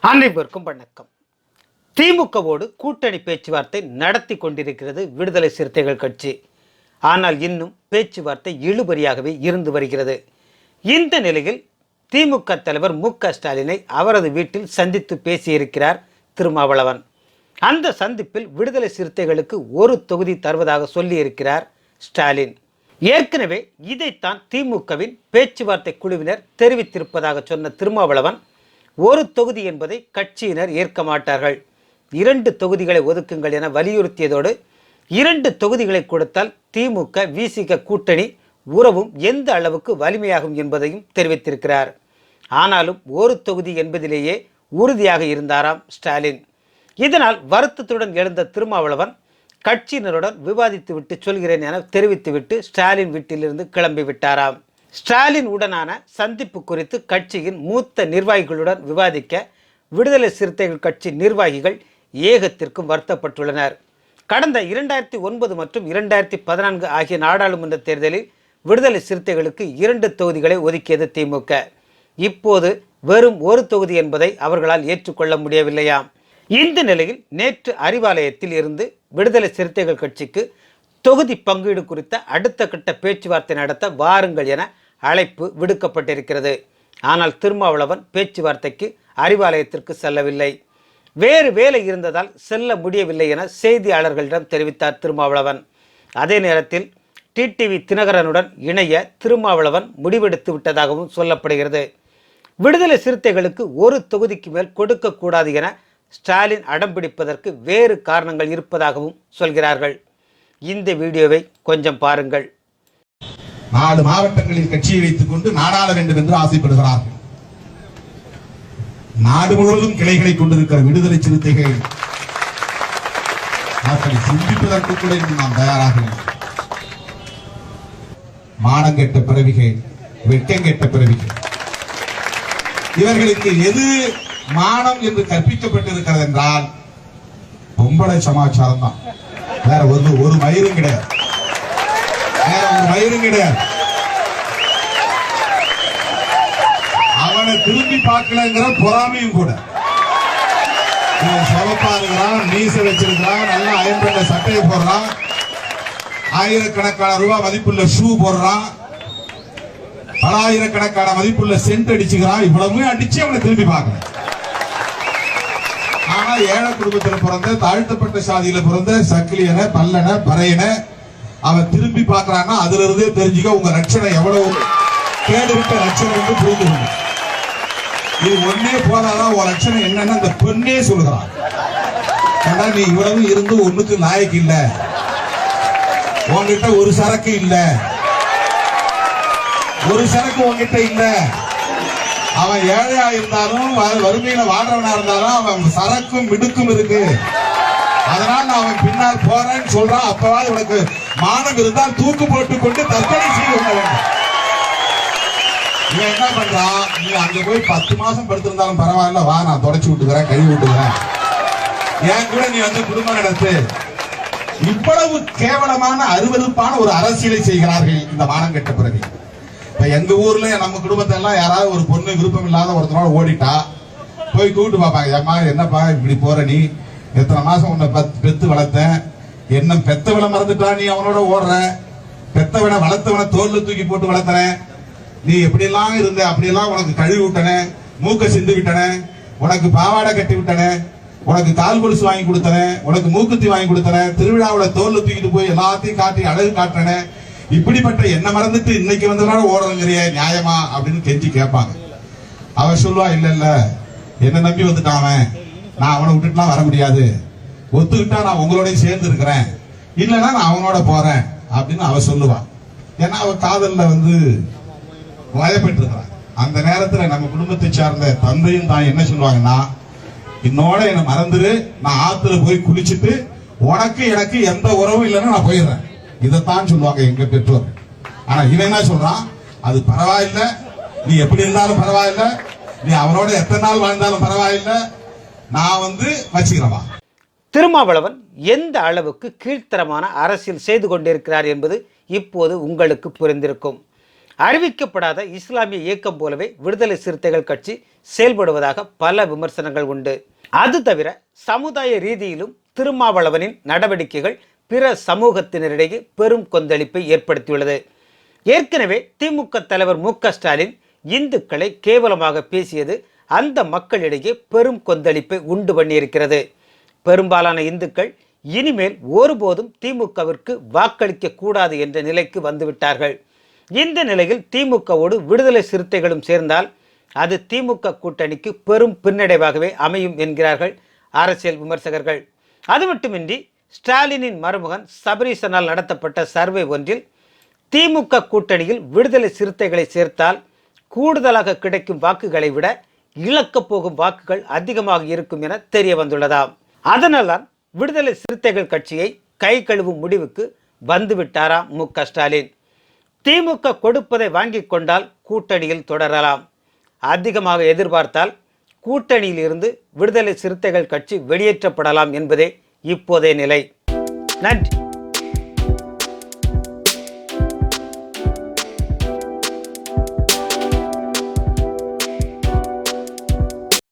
அனைவருக்கும் வணக்கம். திமுகவோடு கூட்டணி பேச்சுவார்த்தை நடத்தி கொண்டிருக்கிறது விடுதலை சிறுத்தைகள் கட்சி. ஆனால் இன்னும் பேச்சுவார்த்தை இழுபறியாகவே இருந்து வருகிறது. இந்த நிலையில் திமுக தலைவர் மு.க.ஸ்டாலினை அவரது வீட்டில் சந்தித்து பேசியிருக்கிறார் திருமாவளவன். அந்த சந்திப்பில் விடுதலை சிறுத்தைகளுக்கு ஒரு தொகுதி தருவதாக சொல்லியிருக்கிறார் ஸ்டாலின். ஏற்கனவே இதைத்தான் திமுகவின் பேச்சுவார்த்தை குழுவினர் தெரிவித்திருப்பதாக சொன்ன திருமாவளவன், ஒரு தொகுதி என்பதை கட்சியினர் ஏற்க மாட்டார்கள், 2 தொகுதிகளை ஒதுக்குங்கள் என வலியுறுத்தியதோடு 2 தொகுதிகளை கொடுத்தால் திமுக விசிக கூட்டணி உறவும் எந்த அளவுக்கு வலிமையாகும் என்பதையும் தெரிவித்திருக்கிறார். ஆனாலும் ஒரு தொகுதி என்பதிலேயே உறுதியாக இருந்தாராம் ஸ்டாலின். இதனால் வருத்தத்துடன் எழுந்த திருமாவளவன் கட்சியினருடன் விவாதித்துவிட்டு சொல்கிறேன் என தெரிவித்துவிட்டு ஸ்டாலின் வீட்டிலிருந்து கிளம்பிவிட்டாராம். ஸ்டாலின் உடனான சந்திப்பு குறித்து கட்சியின் மூத்த நிர்வாகிகளுடன் விவாதிக்க விடுதலை சிறுத்தைகள் கட்சி நிர்வாகிகள் ஏகத்திற்கும் வருத்தப்பட்டுள்ளனர். கடந்த 2009 மற்றும் 2014 ஆகிய நாடாளுமன்ற தேர்தலில் விடுதலை சிறுத்தைகளுக்கு 2 தொகுதிகளை ஒதுக்கியது திமுக. இப்போது வெறும் ஒரு தொகுதி என்பதை அவர்களால் ஏற்றுக்கொள்ள முடியவில்லையாம். இந்த நிலையில் நேற்று அறிவாலயத்தில் இருந்து விடுதலை சிறுத்தைகள் கட்சிக்கு தொகுதி பங்கீடு குறித்த அடுத்த கட்ட பேச்சுவார்த்தை நடத்த வாருங்கள் என அழைப்பு விடுக்கப்பட்டிருக்கிறது. ஆனால் திருமாவளவன் பேச்சுவார்த்தைக்கு அறிவாலயத்திற்கு செல்லவில்லை. வேறு வேலை இருந்ததால் செல்ல முடியவில்லை என செய்தியாளர்களிடம் தெரிவித்தார் திருமாவளவன். அதே நேரத்தில் டிடிவி தினகரனுடன் இணைய திருமாவளவன் முடிவெடுத்து விட்டதாகவும் சொல்லப்படுகிறது. விடுதலை சிறுத்தைகளுக்கு ஒரு தொகுதிக்கு மேல் கொடுக்கக்கூடாது என ஸ்டாலின் அடம்பிடிப்பதற்கு வேறு காரணங்கள் இருப்பதாகவும் சொல்கிறார்கள். இந்த வீடியோவை கொஞ்சம் பாருங்கள். 4 மாவட்டங்களில் கட்சியை வைத்துக் கொண்டு நாடாள வேண்டும் என்று ஆசைப்படுகிறார்கள். நாடு முழுவதும் கிளைகளை கொண்டிருக்கிற விடுதலை சிறுத்தைகள் சிந்திப்பதற்கு கூட நாம் தயாராக இல்லை. மானங்கெட்ட பிறவிகள், வெட்கங்கெட்ட பிறவிகள், இவர்களுக்கு எது மானம் என்று கற்பிக்கப்பட்டிருக்கிறது என்றால் பொம்பளை சமாச்சாரம் தான். வேற ஒரு மயிரும் கிடையாது, வேற ஒரு மயிரும் கிடையாது. அவனை திரும்பி பார்க்கலங்கிற பொறாமையும் கூட. சிவப்பா இருக்கிறான், மீச வச்சிருக்கிறான், நல்லா அயன் பண்ண சட்டையை போடுறான், ஆயிரக்கணக்கான ரூபாய் மதிப்புள்ள ஷூ போடுறான், பல ஆயிரக்கணக்கான மதிப்புள்ள சென்ட் அடிச்சுக்கிறான். இவ்வளவு அடிச்சு அவனை திரும்பி பார்க்கல. ஆனா ஏழை குடும்பத்தில் பிறந்த, தாழ்த்தப்பட்ட சாதியில பிறந்த சக்கிலியன, பல்லன, பறையன அவன் திரும்பி பார்க்கறான்னா அதுல இருந்தே தெரிஞ்சுக்க உங்க ரட்சணை எவ்வளவு கேடுவிட்ட ரட்சணை என்று புரிந்து கொண்டு. இது ஒன்னே போதாதான் உன் ரட்சணை என்னன்னு அந்த பெண்ணே சொல்லுகிறான். ஏன்னா நீ இவ்வளவு இருந்து ஒண்ணுக்கு நாயக்கு இல்ல, உங்ககிட்ட ஒரு சரக்கு இல்ல, ஒரு சரக்கு உங்ககிட்ட இல்ல. அவன் ஏழையா இருந்தாலும் வறுமையில வாழ்றவனா இருந்தாலும் அவன் சரக்கும் மிடுக்கும் இருக்கு. அதனால அவன் பின்னால் போறேன்னு சொல்றான். அப்பவாது உனக்கு மானம் இருந்தால் தூக்கு போட்டுக் கொண்டு தற்கொலை செய்து கொள்ள வேண்டும். இவன் என்ன பண்றான், நீ அங்க போய் 10 மாசம் படுத்திருந்தாலும் பரவாயில்ல, வா நான் தொடச்சு விட்டுக்கிறேன், கழுவி விட்டுக்கிறேன், என் கூட நீ வந்து குடும்பம் நடத்து. இவ்வளவு கேவலமான அருவருப்பான ஒரு அரசியலை செய்கிறார்கள் இந்த மானம் கெட்ட பிறகு. இப்ப எங்க ஊர்ல நம்ம குடும்பத்தை எல்லாம் யாராவது ஒரு பொண்ணு விருப்பம் இல்லாத ஒருத்தனோட ஓடிட்டா போய் கூப்பிட்டு பாப்பாங்க. ஏம்மா என்னப்பா இப்படி போற, நீ எத்தனை மாசம் உன்னை பெத்து வளர்த்தேன், என்ன பெத்தவனை மறந்துட்டா நீ அவனோட ஓடுற, பெத்தவனை வளர்த்தவனை தோல்ல தூக்கி போட்டு வளர்த்தனேன், நீ எப்படி எல்லாம் இருந்த, அப்படியெல்லாம் உனக்கு கழுவி விட்டனே, மூக்க சிந்து விட்டனே, உனக்கு பாவாடை கட்டி விட்டனே, உனக்கு கால் கொலுசு வாங்கி கொடுத்தனே, உனக்கு மூக்குத்தி வாங்கி கொடுத்தனே, திருவிழாவோட தோல்ல தூக்கிட்டு போய் எல்லாத்தையும் காட்டி அழகு காட்டுறனே, இப்படிப்பட்ட என்ன மறந்துட்டு இன்னைக்கு வந்தவனால ஓடுறங்கிறிய நியாயமா அப்படின்னு கெஞ்சி கேட்பாங்க. அவ சொல்லுவா, இல்ல இல்ல என்ன நம்பி வந்துட்டான், நான் அவனை விட்டுட்டுலாம் வர முடியாது, ஒத்துக்கிட்டா நான் உங்களோட சேர்ந்து இருக்கிறேன், இல்லைன்னா நான் அவனோட போறேன் அப்படின்னு அவ சொல்லுவான். ஏன்னா அவ காதல்ல வயப்பட்டு இருக்கிறான். அந்த நேரத்துல நம்ம குடும்பத்தை சார்ந்த தந்தையும் தான் என்ன சொல்லுவாங்கன்னா, என்னோட என்ன மறந்துரு, நான் ஆத்துல போய் குளிச்சுட்டு உனக்கு எனக்கு எந்த உறவும் இல்லைன்னு நான் போயிடுறேன். இதைத்தான் சொல்லுவாங்க எங்க பெற்றோர். ஆனா இவன் என்ன சொல்றான், அது பரவாயில்ல, நீ எப்படி இருந்தாலும் பரவாயில்ல, நீ அவனோட எத்தனை நாள் வாழ்ந்தாலும் பரவாயில்ல, நான் வச்சுக்கிறவா. திருமாவளவன் எந்த அளவுக்கு கீழ்த்தரமான அரசியல் செய்து கொண்டிருக்கிறார் என்பது இப்போது உங்களுக்கு புரிந்திருக்கும். அறிவிக்கப்படாத இஸ்லாமிய இயக்கம் போலவே விடுதலை சிறுத்தைகள் கட்சி செயல்படுவதாக பல விமர்சனங்கள் உண்டு. அது தவிர சமுதாய ரீதியிலும் திருமாவளவனின் நடவடிக்கைகள் பிற சமூகத்தினரிடையே பெரும் கொந்தளிப்பை ஏற்படுத்தியுள்ளது. ஏற்கனவே திமுக தலைவர் மு.க.ஸ்டாலின் இந்துக்களை கேவலமாக பேசியது அந்த மக்களிடையே பெரும் கொந்தளிப்பை உண்டு பண்ணியிருக்கிறது. பெரும்பாலான இந்துக்கள் இனிமேல் ஒருபோதும் திமுகவிற்கு வாக்களிக்க கூடாது என்ற நிலைக்கு வந்துவிட்டார்கள். இந்த நிலையில் திமுகவோடு விடுதலை சிறுத்தைகளும் சேர்ந்தால் அது திமுக கூட்டணிக்கு பெரும் பின்னடைவாகவே அமையும் என்கிறார்கள் அரசியல் விமர்சகர்கள். அது மட்டுமின்றி ஸ்டாலினின் மருமகன் சபரீசனால் நடத்தப்பட்ட சர்வே ஒன்றில் திமுக கூட்டணியில் விடுதலை சிறுத்தைகளை சேர்த்தால் கூடுதலாக கிடைக்கும் வாக்குகளை விட இழக்கப் போகும் வாக்குகள் அதிகமாக இருக்கும் என தெரிய வந்துள்ளதாம். அதனால்தான் விடுதலை சிறுத்தைகள் கட்சியை கை கழுவும் முடிவுக்கு வந்துவிட்டாராம் மு.க.ஸ்டாலின். திமுக கொடுப்பதை வாங்கி கொண்டால் கூட்டணியில் தொடரலாம். அதிகமாக எதிர்பார்த்தால் கூட்டணியில் இருந்து விடுதலை சிறுத்தைகள் கட்சி வெளியேற்றப்படலாம் என்பதே இப்போதைய நிலை. நன்றி.